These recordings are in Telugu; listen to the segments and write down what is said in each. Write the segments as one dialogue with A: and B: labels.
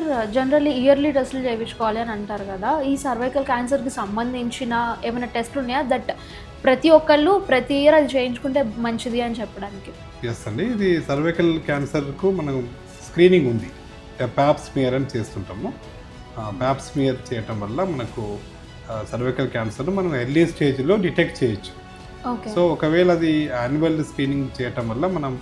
A: సార్ జనరల్లీ ఇయర్లీ టెస్టులు చేయించుకోవాలి అని అంటారు కదా, ఈ సర్వైకల్ క్యాన్సర్కి సంబంధించిన ఏమైనా టెస్టులు ఉన్నాయా దట్ ప్రతి ఒక్కళ్ళు ప్రతి ఇయర్ అది చేయించుకుంటే మంచిది అని చెప్పడానికి?
B: ఎస్ అండి, ఇది సర్వైకల్ క్యాన్సర్కు మనం స్క్రీనింగ్ ఉంది, ప్యాప్ స్మియర్ అని చేస్తుంటాము. ప్యాప్ స్మియర్ చేయటం వల్ల మనకు సర్వైకల్ క్యాన్సర్ను మనం ఎర్లీ స్టేజ్లో డిటెక్ట్ చేయొచ్చు. సో ఒకవేళ అది యాన్యువల్ స్క్రీనింగ్ చేయటం వల్ల మనం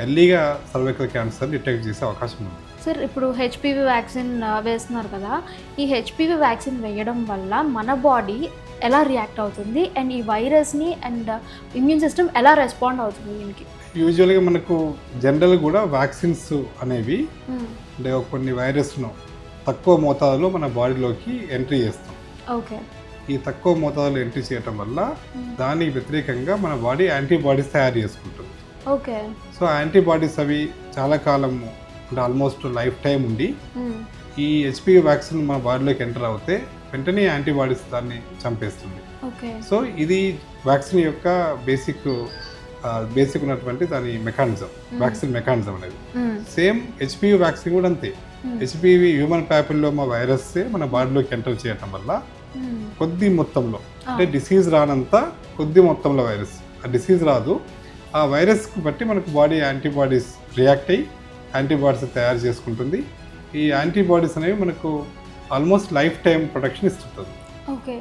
B: ఎర్లీగా సర్వైకల్ క్యాన్సర్ డిటెక్ట్ చేసే అవకాశం ఉంది.
A: సార్ ఇప్పుడు హెచ్పివి వ్యాక్సిన్ వేస్తున్నారు కదా, ఈ హెచ్పివి వ్యాక్సిన్ వేయడం వల్ల మన బాడీ ఎలా రియాక్ట్ అవుతుంది అండ్ ఈ వైరస్ని అండ్ ఇమ్యూన్ సిస్టమ్ ఎలా రెస్పాండ్ అవుతుంది దీనికి?
B: యూజువల్గా మనకు జనరల్ కూడా వ్యాక్సిన్స్ అనేవి అంటే కొన్ని వైరస్ను తక్కువ మోతాదులో మన బాడీలోకి ఎంట్రీ చేస్తాం.
A: ఓకే. ఈ
B: తక్కువ మోతాదులో ఎంట్రీ చేయటం వల్ల దానికి వ్యతిరేకంగా మన బాడీ యాంటీబాడీస్ తయారు చేసుకుంటుంది.
A: ఓకే.
B: సో యాంటీబాడీస్ అవి చాలా కాలం అంటే ఆల్మోస్ట్ లైఫ్ టైం ఉండి ఈ హెచ్పివి వ్యాక్సిన్ మన బాడీలోకి ఎంటర్ అవుతే వెంటనే యాంటీబాడీస్ దాన్ని చంపేస్తుంది. సో ఇది వ్యాక్సిన్ యొక్క బేసిక్ ఉన్నటువంటి దాని మెకానిజం, వ్యాక్సిన్ మెకానిజం అనేది. సేమ్ హెచ్పివి వ్యాక్సిన్ కూడా అంతే. హెచ్పివి హ్యూమన్ ప్యాపిల్లోమా వైరస్ మన బాడీలోకి ఎంటర్ చేయటం వల్ల కొద్ది మొత్తంలో అంటే డిసీజ్ రానంత కొద్ది మొత్తంలో వైరస్, ఆ డిసీజ్ రాదు, ఆ వైరస్కి బట్టి మనకు బాడీ యాంటీబాడీస్ రియాక్ట్ అయ్యి యాంటీబాడీస్ తయారు చేసుకుంటుంది. ఈ యాంటీబాడీస్ అనేవి మనకు ఆల్మోస్ట్ లైఫ్ టైం ప్రొటెక్షన్ ఇస్తుంటుంది.
A: ఓకే.